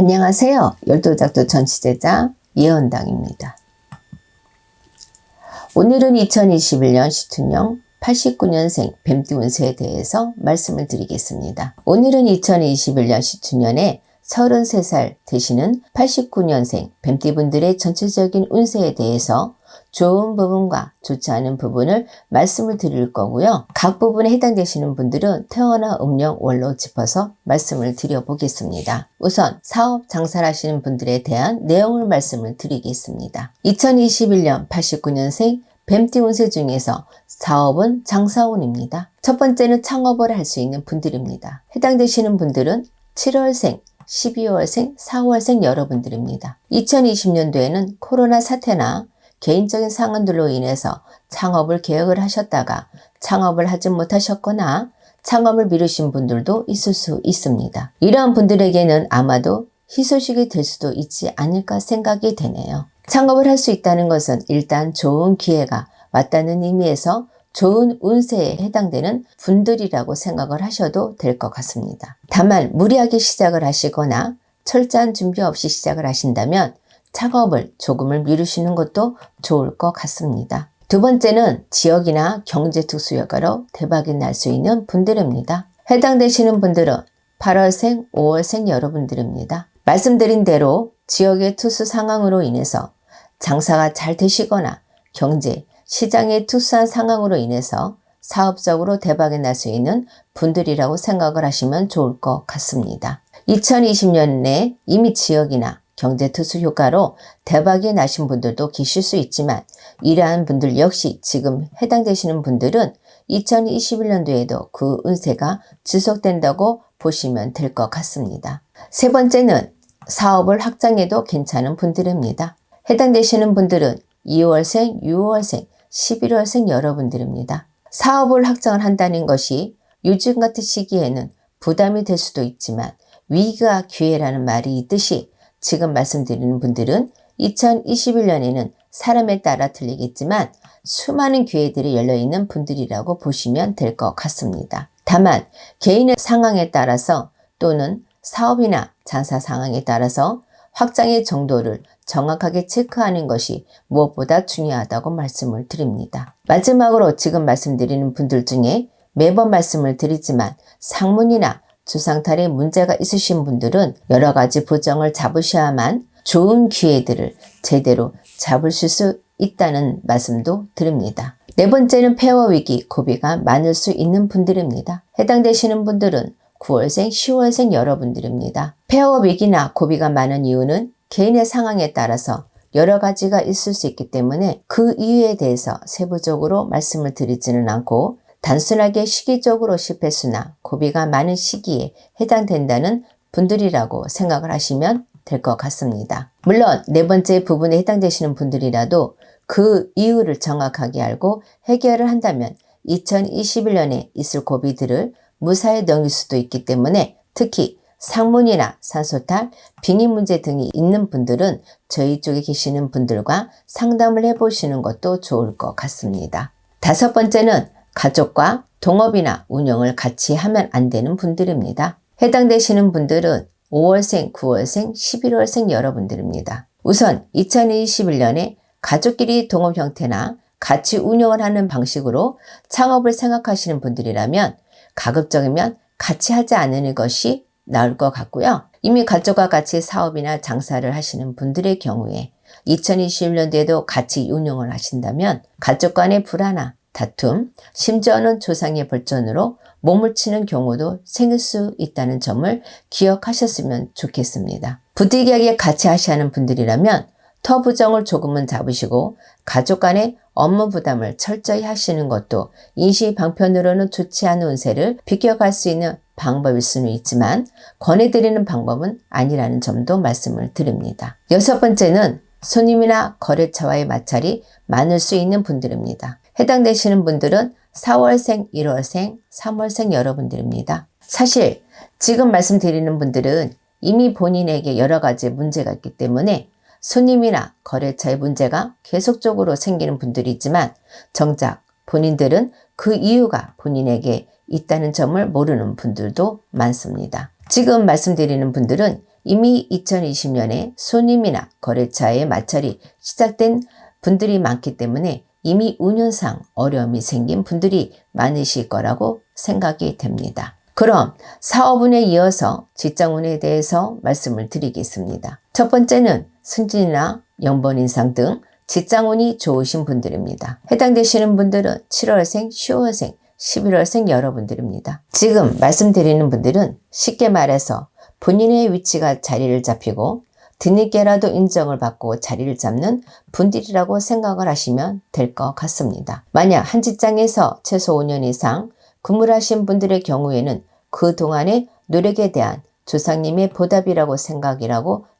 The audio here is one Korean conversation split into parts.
안녕하세요. 열도작도 전치제자 예언당입니다. 오늘은 2021년 시춘령 89년생 뱀띠 운세에 대해서 말씀을 드리겠습니다. 오늘은 2021년 시춘년에 33살 되시는 89년생 뱀띠분들의 전체적인 운세에 대해서 좋은 부분과 좋지 않은 부분을 말씀을 드릴 거고요. 각 부분에 해당되시는 분들은 태어나 음력 월로 짚어서 말씀을 드려보겠습니다. 우선 사업 장사를 하시는 분들에 대한 내용을 말씀을 드리겠습니다. 2021년 89년생 뱀띠 운세 중에서 사업은 장사운입니다. 첫 번째는 창업을 할 수 있는 분들입니다. 해당되시는 분들은 7월생, 12월생, 4월생 여러분들입니다. 2020년도에는 코로나 사태나 개인적인 상황들로 인해서 창업을 계획을 하셨다가 창업을 하지 못하셨거나 창업을 미루신 분들도 있을 수 있습니다. 이러한 분들에게는 아마도 희소식이 될 수도 있지 않을까 생각이 되네요. 창업을 할 수 있다는 것은 일단 좋은 기회가 왔다는 의미에서 좋은 운세에 해당되는 분들이라고 생각을 하셔도 될 것 같습니다. 다만 무리하게 시작을 하시거나 철저한 준비 없이 시작을 하신다면 창업을 조금을 미루시는 것도 좋을 것 같습니다. 두 번째는 지역이나 경제 특수 효과로 대박이 날 수 있는 분들입니다. 해당되시는 분들은 8월생, 5월생 여러분들입니다. 말씀드린 대로 지역의 특수 상황으로 인해서 장사가 잘 되시거나 경제, 시장의 특수한 상황으로 인해서 사업적으로 대박이 날 수 있는 분들이라고 생각을 하시면 좋을 것 같습니다. 2020년에 이미 지역이나 경제 특수 효과로 대박이 나신 분들도 계실 수 있지만 이러한 분들 역시 지금 해당되시는 분들은 2021년도에도 그 운세가 지속된다고 보시면 될 것 같습니다. 세 번째는 사업을 확장해도 괜찮은 분들입니다. 해당되시는 분들은 2월생, 6월생, 11월생 여러분들입니다. 사업을 확장을 한다는 것이 요즘 같은 시기에는 부담이 될 수도 있지만 위기가 기회라는 말이 있듯이 지금 말씀드리는 분들은 2021년에는 사람에 따라 틀리겠지만 수많은 기회들이 열려있는 분들이라고 보시면 될 것 같습니다. 다만 개인의 상황에 따라서 또는 사업이나 장사 상황에 따라서 확장의 정도를 정확하게 체크하는 것이 무엇보다 중요하다고 말씀을 드립니다. 마지막으로 지금 말씀드리는 분들 중에 매번 말씀을 드리지만 상문이나 주상탈에 문제가 있으신 분들은 여러 가지 부정을 잡으셔야만 좋은 기회들을 제대로 잡으실 수 있다는 말씀도 드립니다. 네 번째는 폐허 위기, 고비가 많을 수 있는 분들입니다. 해당되시는 분들은 9월생, 10월생 여러분들입니다. 폐허 위기나 고비가 많은 이유는 개인의 상황에 따라서 여러 가지가 있을 수 있기 때문에 그 이유에 대해서 세부적으로 말씀을 드리지는 않고 단순하게 시기적으로 실패수나 고비가 많은 시기에 해당된다는 분들이라고 생각을 하시면 될 것 같습니다. 물론 네 번째 부분에 해당되시는 분들이라도 그 이유를 정확하게 알고 해결을 한다면 2021년에 있을 고비들을 무사히 넘길 수도 있기 때문에 특히 상문이나 산소탈, 빙의 문제 등이 있는 분들은 저희 쪽에 계시는 분들과 상담을 해보시는 것도 좋을 것 같습니다. 다섯 번째는 가족과 동업이나 운영을 같이 하면 안 되는 분들입니다. 해당되시는 분들은 5월생, 9월생, 11월생 여러분들입니다. 우선 2021년에 가족끼리 동업 형태나 같이 운영을 하는 방식으로 창업을 생각하시는 분들이라면 가급적이면 같이 하지 않는 것이 나을 것 같고요. 이미 가족과 같이 사업이나 장사를 하시는 분들의 경우에 2021년도에도 같이 운영을 하신다면 가족 간의 불화나 다툼, 심지어는 조상의 벌전으로 몸을 치는 경우도 생길 수 있다는 점을 기억하셨으면 좋겠습니다. 부득이하게 같이 하시는 분들이라면 터 부정을 조금은 잡으시고 가족 간의 업무 부담을 철저히 하시는 것도 인시 방편으로는 좋지 않은 운세를 비껴갈 수 있는 방법일 수는 있지만 권해드리는 방법은 아니라는 점도 말씀을 드립니다. 여섯 번째는 손님이나 거래처와의 마찰이 많을 수 있는 분들입니다. 해당되시는 분들은 4월생, 1월생, 3월생 여러분들입니다. 사실 지금 말씀드리는 분들은 이미 본인에게 여러 가지 문제가 있기 때문에 손님이나 거래처의 문제가 계속적으로 생기는 분들이지만 정작 본인들은 그 이유가 본인에게 있다는 점을 모르는 분들도 많습니다. 지금 말씀드리는 분들은 이미 2020년에 손님이나 거래처의 마찰이 시작된 분들이 많기 때문에 이미 운연상 어려움이 생긴 분들이 많으실 거라고 생각이 됩니다. 그럼 사업운에 이어서 직장운에 대해서 말씀을 드리겠습니다. 첫 번째는 승진이나 연봉 인상 등 직장운이 좋으신 분들입니다. 해당되시는 분들은 7월생, 10월생, 11월생 여러분들입니다. 지금 말씀드리는 분들은 쉽게 말해서 본인의 위치가 자리를 잡히고 뒤늦게라도 인정을 받고 자리를 잡는 분들이라고 생각을 하시면 될 것 같습니다. 만약 한 직장에서 최소 5년 이상 근무를 하신 분들의 경우에는 그동안의 노력에 대한 조상님의 보답이라고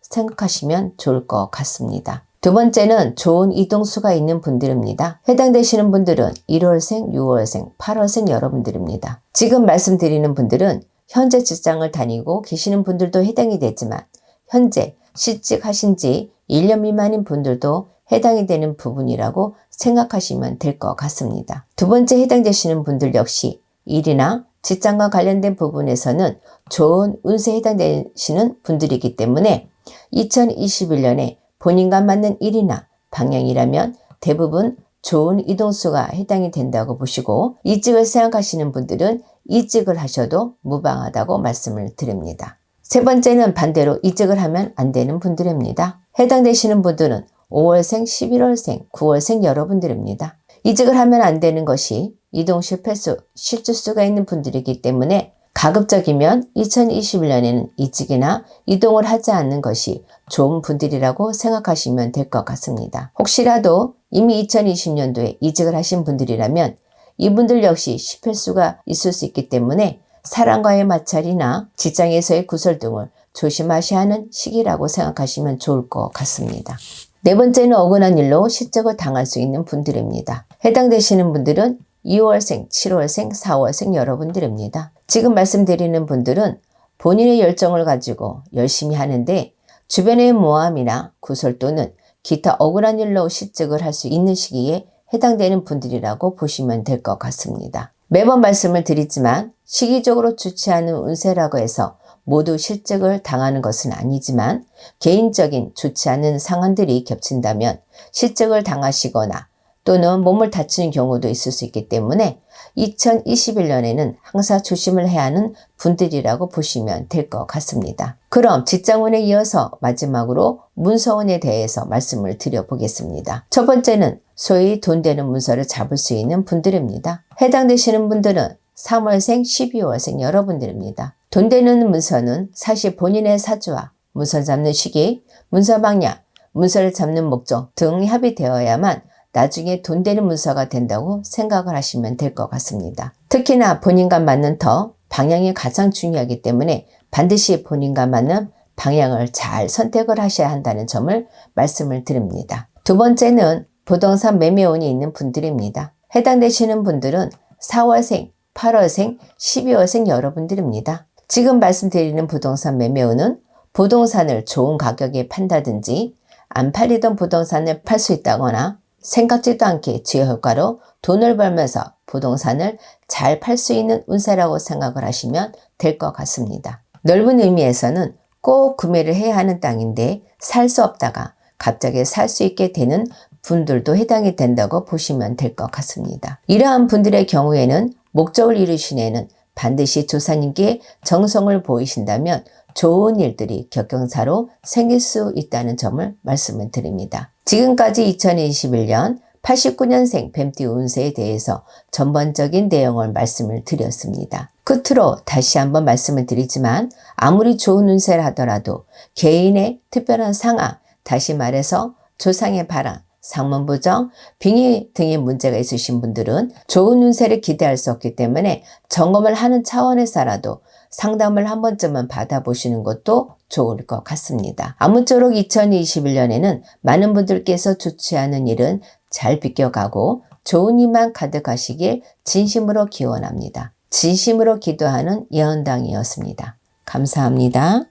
생각하시면 좋을 것 같습니다. 두 번째는 좋은 이동수가 있는 분들입니다. 해당되시는 분들은 1월생, 6월생, 8월생 여러분들입니다. 지금 말씀드리는 분들은 현재 직장을 다니고 계시는 분들도 해당이 되지만 현재 실직하신 지 1년 미만인 분들도 해당이 되는 부분이라고 생각하시면 될 것 같습니다. 두 번째 해당되시는 분들 역시 일이나 직장과 관련된 부분에서는 좋은 운세에 해당되시는 분들이기 때문에 2021년에 본인과 맞는 일이나 방향이라면 대부분 좋은 이동수가 해당이 된다고 보시고 이직을 생각하시는 분들은 이직을 하셔도 무방하다고 말씀을 드립니다. 세 번째는 반대로 이직을 하면 안 되는 분들입니다. 해당되시는 분들은 5월생, 11월생, 9월생 여러분들입니다. 이직을 하면 안 되는 것이 이동 실패수, 실주수가 있는 분들이기 때문에 가급적이면 2021년에는 이직이나 이동을 하지 않는 것이 좋은 분들이라고 생각하시면 될 것 같습니다. 혹시라도 이미 2020년도에 이직을 하신 분들이라면 이분들 역시 실패수가 있을 수 있기 때문에 사람과의 마찰이나 직장에서의 구설 등을 조심하셔야 하는 시기라고 생각하시면 좋을 것 같습니다. 네 번째는 억울한 일로 실적을 당할 수 있는 분들입니다. 해당되시는 분들은 2월생, 7월생, 4월생 여러분들입니다. 지금 말씀드리는 분들은 본인의 열정을 가지고 열심히 하는데 주변의 모함이나 구설 또는 기타 억울한 일로 실직을 할 수 있는 시기에 해당되는 분들이라고 보시면 될 것 같습니다. 매번 말씀을 드리지만 시기적으로 좋지 않은 운세라고 해서 모두 실직을 당하는 것은 아니지만 개인적인 좋지 않은 상황들이 겹친다면 실직을 당하시거나 또는 몸을 다치는 경우도 있을 수 있기 때문에 2021년에는 항상 조심을 해야 하는 분들이라고 보시면 될 것 같습니다. 그럼 직장운에 이어서 마지막으로 문서운에 대해서 말씀을 드려보겠습니다. 첫 번째는 소위 돈 되는 문서를 잡을 수 있는 분들입니다. 해당되시는 분들은 3월생, 12월생 여러분들입니다. 돈 되는 문서는 사실 본인의 사주와 문서 잡는 시기, 문서 방향, 문서를 잡는 목적 등 합의되어야만 나중에 돈 되는 문서가 된다고 생각을 하시면 될 것 같습니다. 특히나 본인과 맞는 터, 방향이 가장 중요하기 때문에 반드시 본인과 맞는 방향을 잘 선택을 하셔야 한다는 점을 말씀을 드립니다. 두 번째는 부동산 매매운이 있는 분들입니다. 해당되시는 분들은 4월생, 8월생, 12월생 여러분들입니다. 지금 말씀드리는 부동산 매매운은 부동산을 좋은 가격에 판다든지 안 팔리던 부동산을 팔 수 있다거나 생각지도 않게 지효효과로 돈을 벌면서 부동산을 잘 팔 수 있는 운세라고 생각을 하시면 될 것 같습니다. 넓은 의미에서는 꼭 구매를 해야 하는 땅인데 살 수 없다가 갑자기 살 수 있게 되는 분들도 해당이 된다고 보시면 될 것 같습니다. 이러한 분들의 경우에는 목적을 이루시는 반드시 조사님께 정성을 보이신다면 좋은 일들이 격경사로 생길 수 있다는 점을 말씀을 드립니다. 지금까지 2021년 89년생 뱀띠 운세에 대해서 전반적인 내용을 말씀을 드렸습니다. 끝으로 다시 한번 말씀을 드리지만 아무리 좋은 운세를 하더라도 개인의 특별한 상황, 다시 말해서 조상의 바람, 상문부정, 빙의 등의 문제가 있으신 분들은 좋은 운세를 기대할 수 없기 때문에 점검을 하는 차원에서라도 상담을 한 번쯤은 받아보시는 것도 좋을 것 같습니다. 아무쪼록 2021년에는 많은 분들께서 좋지 않은 일은 잘 비껴가고 좋은 일만 가득하시길 진심으로 기원합니다. 진심으로 기도하는 예언당이었습니다. 감사합니다.